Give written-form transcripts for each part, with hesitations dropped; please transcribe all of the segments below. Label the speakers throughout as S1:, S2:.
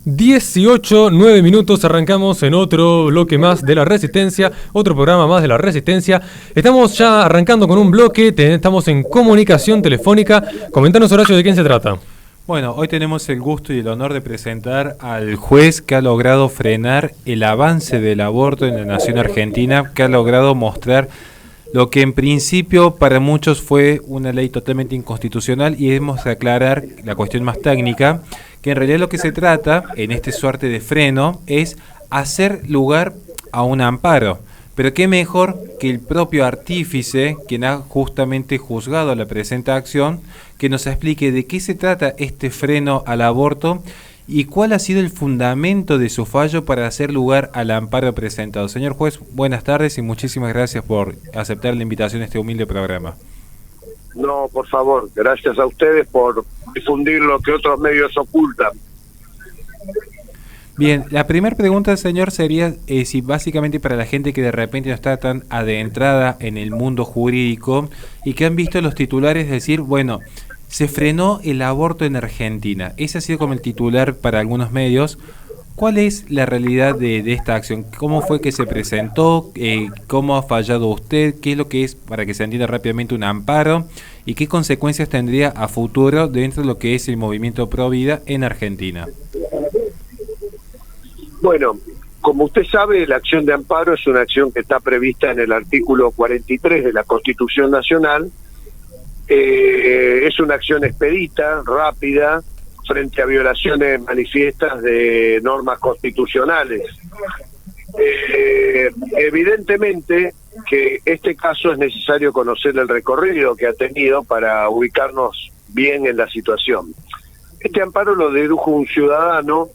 S1: 18, 9 minutos, arrancamos en otro bloque más de la Resistencia, otro programa más de la Resistencia. Estamos ya arrancando con un bloque, estamos en comunicación telefónica. Comentanos, Horacio, de quién se trata.
S2: Bueno, hoy tenemos el gusto y el honor de presentar al juez que ha logrado frenar el avance del aborto en la nación argentina, que ha logrado mostrar lo que en principio para muchos fue una ley totalmente inconstitucional, y debemos aclarar la cuestión más técnica, que en realidad lo que se trata en este suerte de freno es hacer lugar a un amparo. Pero qué mejor que el propio artífice, quien ha justamente juzgado la presente acción, que nos explique de qué se trata este freno al aborto y cuál ha sido el fundamento de su fallo para hacer lugar al amparo presentado. Señor juez, buenas tardes y muchísimas gracias por aceptar la invitación a este humilde programa.
S3: No, por favor, gracias a ustedes por difundir lo que otros medios ocultan.
S2: Bien, la primera pregunta, señor, sería si básicamente para la gente que de repente no está tan adentrada en el mundo jurídico y que han visto los titulares decir, bueno, se frenó el aborto en Argentina. Ese ha sido como el titular para algunos medios. ¿Cuál es la realidad de esta acción? ¿Cómo fue que se presentó? ¿Cómo ha fallado usted? ¿Qué es lo que es, para que se entienda rápidamente, un amparo? ¿Y qué consecuencias tendría a futuro dentro de lo que es el movimiento Pro Vida en Argentina?
S3: Bueno, como usted sabe, la acción de amparo es una acción que está prevista en el artículo 43 de la Constitución Nacional. Es una acción expedita, rápida, frente a violaciones manifiestas de normas constitucionales. Evidentemente que este caso es necesario conocer el recorrido que ha tenido para ubicarnos bien en la situación. Este amparo lo dedujo un ciudadano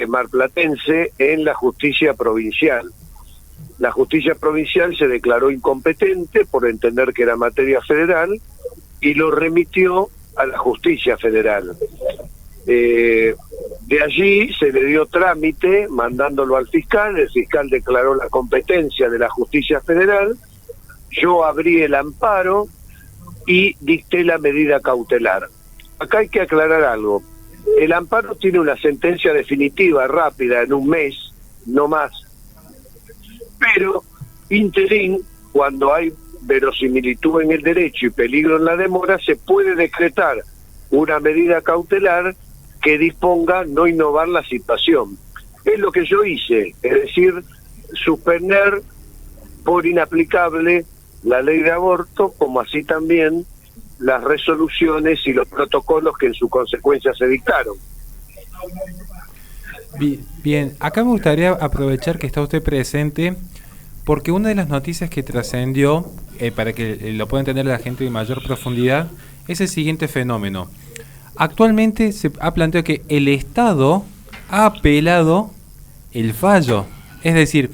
S3: marplatense en la justicia provincial. La justicia provincial se declaró incompetente por entender que era materia federal y lo remitió a la justicia federal. De allí se le dio trámite mandándolo al fiscal. El fiscal declaró la competencia de la justicia federal. Yo abrí el amparo y dicté la medida cautelar. Acá hay que aclarar algo. El amparo tiene una sentencia definitiva rápida en un mes, no más. Pero interín, cuando hay verosimilitud en el derecho y peligro en la demora, se puede decretar una medida cautelar que disponga no innovar la situación. Es lo que yo hice, es decir, suspender por inaplicable la ley de aborto, como así también las resoluciones y los protocolos que en su consecuencia se dictaron.
S2: Bien, acá me gustaría aprovechar que está usted presente, porque una de las noticias que trascendió, para que lo pueda entender la gente de mayor profundidad, es el siguiente fenómeno. Actualmente se ha planteado que el Estado ha apelado el fallo, es decir,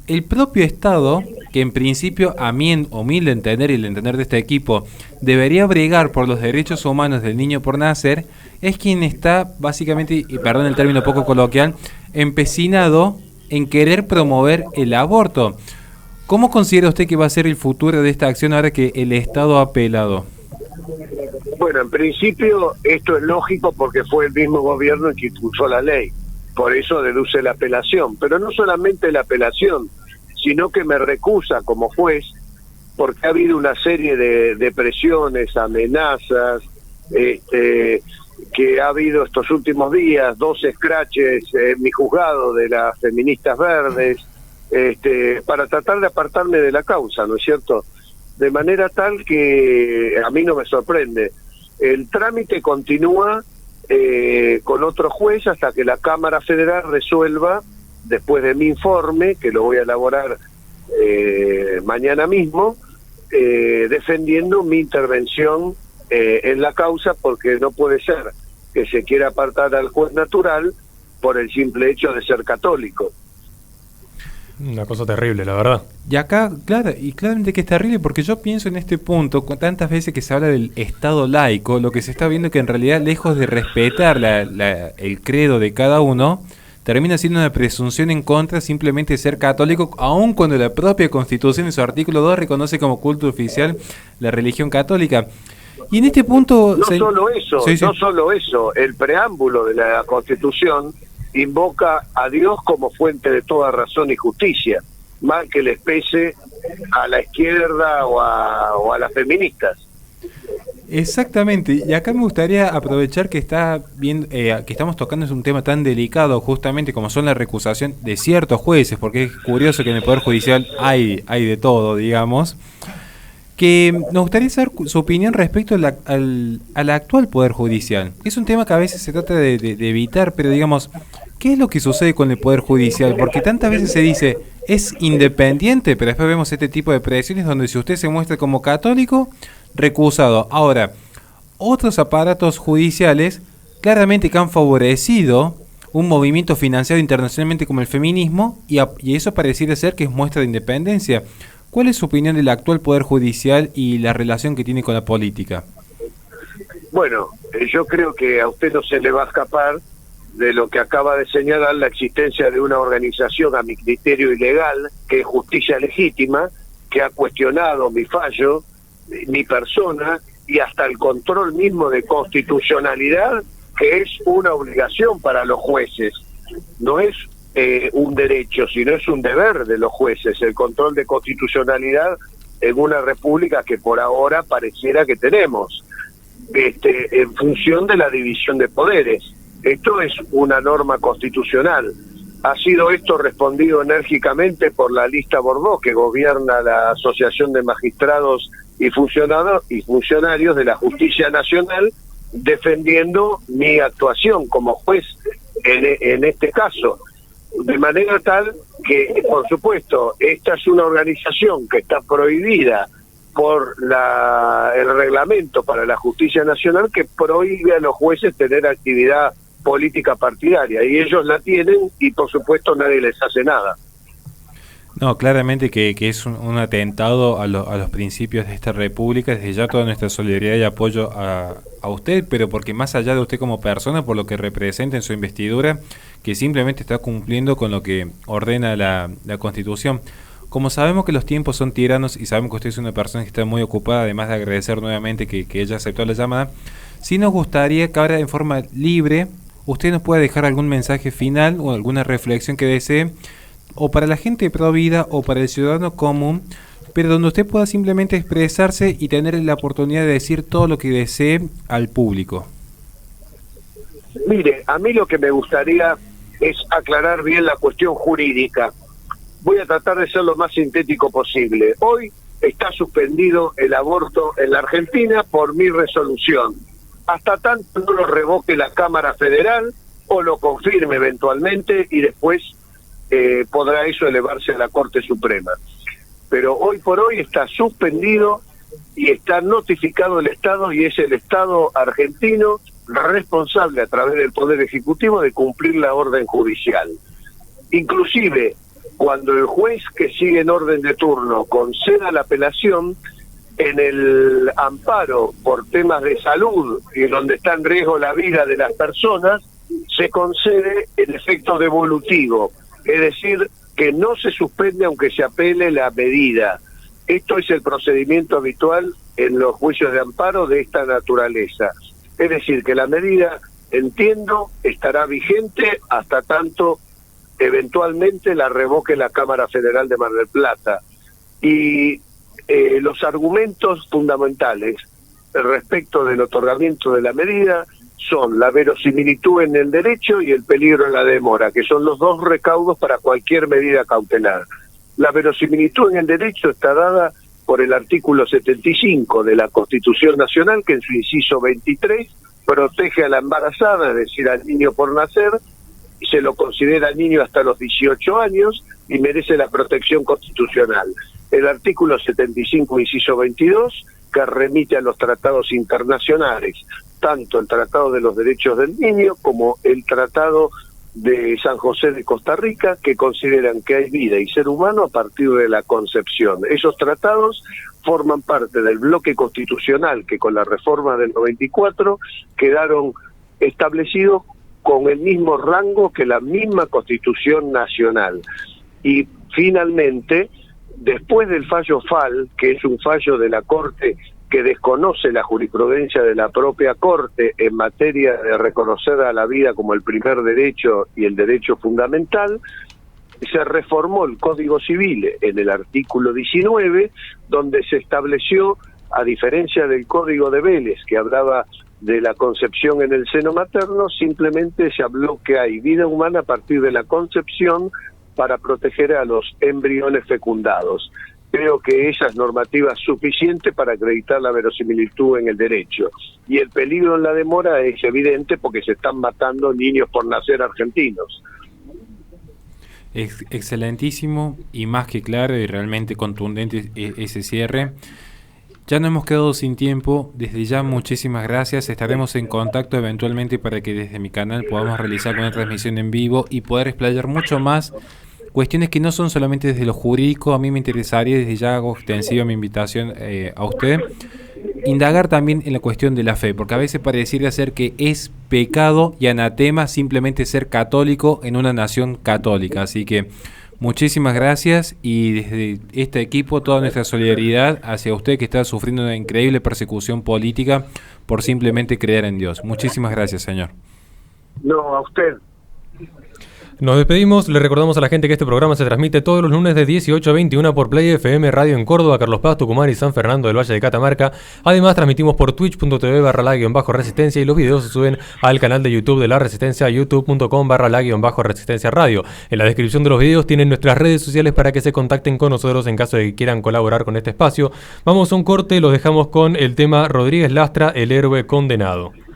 S2: el propio Estado, que en principio, a mi humilde entender y el entender de este equipo, debería bregar por los derechos humanos del niño por nacer, es quien está básicamente, y perdón el término poco coloquial, empecinado en querer promover el aborto. ¿Cómo considera usted que va a ser el futuro de esta acción ahora que el Estado ha apelado?
S3: Bueno, en principio esto es lógico porque fue el mismo gobierno el que impulsó la ley. Por eso deduce la apelación. Pero no solamente la apelación, sino que me recusa como juez porque ha habido una serie de presiones, amenazas, que ha habido estos últimos días, 2 escraches en mi juzgado de las feministas verdes, para tratar de apartarme de la causa, ¿no es cierto? De manera tal que a mí no me sorprende. El trámite continúa con otro juez hasta que la Cámara Federal resuelva, después de mi informe, que lo voy a elaborar mañana mismo, defendiendo mi intervención en la causa, porque no puede ser que se quiera apartar al juez natural por el simple hecho de ser católico.
S1: Una cosa terrible, la verdad.
S2: Y acá, claro, y claramente que es terrible, porque yo pienso en este punto, con tantas veces que se habla del Estado laico, lo que se está viendo que en realidad, lejos de respetar el credo de cada uno, termina siendo una presunción en contra simplemente de ser católico, aun cuando la propia Constitución en su artículo 2 reconoce como culto oficial la religión católica. Y en este punto...
S3: No solo eso, el preámbulo de la Constitución invoca a Dios como fuente de toda razón y justicia, mal que les pese a la izquierda o a las feministas.
S2: Exactamente, y acá me gustaría aprovechar que que estamos tocando un tema tan delicado justamente como son la recusación de ciertos jueces, porque es curioso que en el Poder Judicial hay de todo, digamos, que nos gustaría saber su opinión respecto al actual Poder Judicial. Es un tema que a veces se trata de evitar, pero digamos, ¿qué es lo que sucede con el Poder Judicial? Porque tantas veces se dice, es independiente, pero después vemos este tipo de presiones donde si usted se muestra como católico, recusado. Ahora, otros aparatos judiciales claramente que han favorecido un movimiento financiado internacionalmente como el feminismo y eso pareciera ser que es muestra de independencia. ¿Cuál es su opinión del actual Poder Judicial y la relación que tiene con la política?
S3: Bueno, yo creo que a usted no se le va a escapar de lo que acaba de señalar la existencia de una organización a mi criterio ilegal, que es Justicia Legítima, que ha cuestionado mi fallo, mi persona y hasta el control mismo de constitucionalidad, que es una obligación para los jueces. No es un derecho, sino es un deber de los jueces, el control de constitucionalidad en una república que por ahora pareciera que tenemos, en función de la división de poderes. Esto es una norma constitucional. Ha sido esto respondido enérgicamente por la lista Bordeaux, que gobierna la Asociación de Magistrados y funcionarios de la Justicia Nacional, defendiendo mi actuación como juez en este caso. De manera tal que, por supuesto, esta es una organización que está prohibida por el reglamento para la Justicia Nacional, que prohíbe a los jueces tener actividad política partidaria, y ellos la tienen y por supuesto nadie les hace nada.
S2: No, claramente que es un atentado a los principios de esta república. Desde ya toda nuestra solidaridad y apoyo a usted, pero porque más allá de usted como persona, por lo que representa en su investidura, que simplemente está cumpliendo con lo que ordena la Constitución. Como sabemos que los tiempos son tiranos y sabemos que usted es una persona que está muy ocupada, además de agradecer nuevamente que ella aceptó la llamada, sí nos gustaría que ahora en forma libre usted nos pueda dejar algún mensaje final o alguna reflexión que desee, o para la gente pro vida o para el ciudadano común, pero donde usted pueda simplemente expresarse y tener la oportunidad de decir todo lo que desee al público.
S3: Mire, a mí lo que me gustaría es aclarar bien la cuestión jurídica. Voy a tratar de ser lo más sintético posible. Hoy está suspendido el aborto en la Argentina por mi resolución. Hasta tanto no lo revoque la Cámara Federal o lo confirme eventualmente, y después podrá eso elevarse a la Corte Suprema. Pero hoy por hoy está suspendido y está notificado el Estado, y es el Estado argentino responsable a través del Poder Ejecutivo de cumplir la orden judicial. Inclusive, cuando el juez que sigue en orden de turno conceda la apelación, en el amparo por temas de salud y donde está en riesgo la vida de las personas, se concede el efecto devolutivo, es decir, que no se suspende aunque se apele la medida. Esto es el procedimiento habitual en los juicios de amparo de esta naturaleza. Es decir, que la medida, entiendo, estará vigente hasta tanto eventualmente la revoque la Cámara Federal de Mar del Plata. Y los argumentos fundamentales respecto del otorgamiento de la medida son la verosimilitud en el derecho y el peligro en la demora, que son los dos recaudos para cualquier medida cautelar. La verosimilitud en el derecho está dada por el artículo 75 de la Constitución Nacional, que en su inciso 23 protege a la embarazada, es decir, al niño por nacer, y se lo considera niño hasta los 18 años y merece la protección constitucional. El artículo 75, inciso 22, que remite a los tratados internacionales, tanto el Tratado de los Derechos del Niño como el Tratado de San José de Costa Rica, que consideran que hay vida y ser humano a partir de la concepción. Esos tratados forman parte del bloque constitucional que con la reforma del 94 quedaron establecidos con el mismo rango que la misma Constitución Nacional. Y finalmente, después del fallo FAL, que es un fallo de la Corte que desconoce la jurisprudencia de la propia Corte en materia de reconocer a la vida como el primer derecho y el derecho fundamental, se reformó el Código Civil en el artículo 19, donde se estableció, a diferencia del Código de Vélez, que hablaba de la concepción en el seno materno, simplemente se habló que hay vida humana a partir de la concepción para proteger a los embriones fecundados. Creo que esa es normativa suficiente para acreditar la verosimilitud en el derecho. Y el peligro en la demora es evidente porque se están matando niños por nacer argentinos.
S2: Excelentísimo y más que claro y realmente contundente ese cierre. Ya no hemos quedado sin tiempo. Desde ya muchísimas gracias. Estaremos en contacto eventualmente para que desde mi canal podamos realizar una transmisión en vivo y poder explayar mucho más cuestiones que no son solamente desde lo jurídico. A mí me interesaría, desde ya hago extensiva mi invitación a usted, indagar también en la cuestión de la fe, porque a veces pareciera ser que es pecado y anatema simplemente ser católico en una nación católica. Así que muchísimas gracias y desde este equipo toda nuestra solidaridad hacia usted que está sufriendo una increíble persecución política por simplemente creer en Dios. Muchísimas gracias, señor.
S3: No, a usted.
S1: Nos despedimos, le recordamos a la gente que este programa se transmite todos los lunes de 18 a 21 por Play FM Radio en Córdoba, Carlos Paz, Tucumán y San Fernando del Valle de Catamarca. Además transmitimos por twitch.tv/la-resistencia y los videos se suben al canal de YouTube de La Resistencia, youtube.com/la-resistencia radio. En la descripción de los videos tienen nuestras redes sociales para que se contacten con nosotros en caso de que quieran colaborar con este espacio. Vamos a un corte, los dejamos con el tema Rodríguez Lastra, El héroe condenado.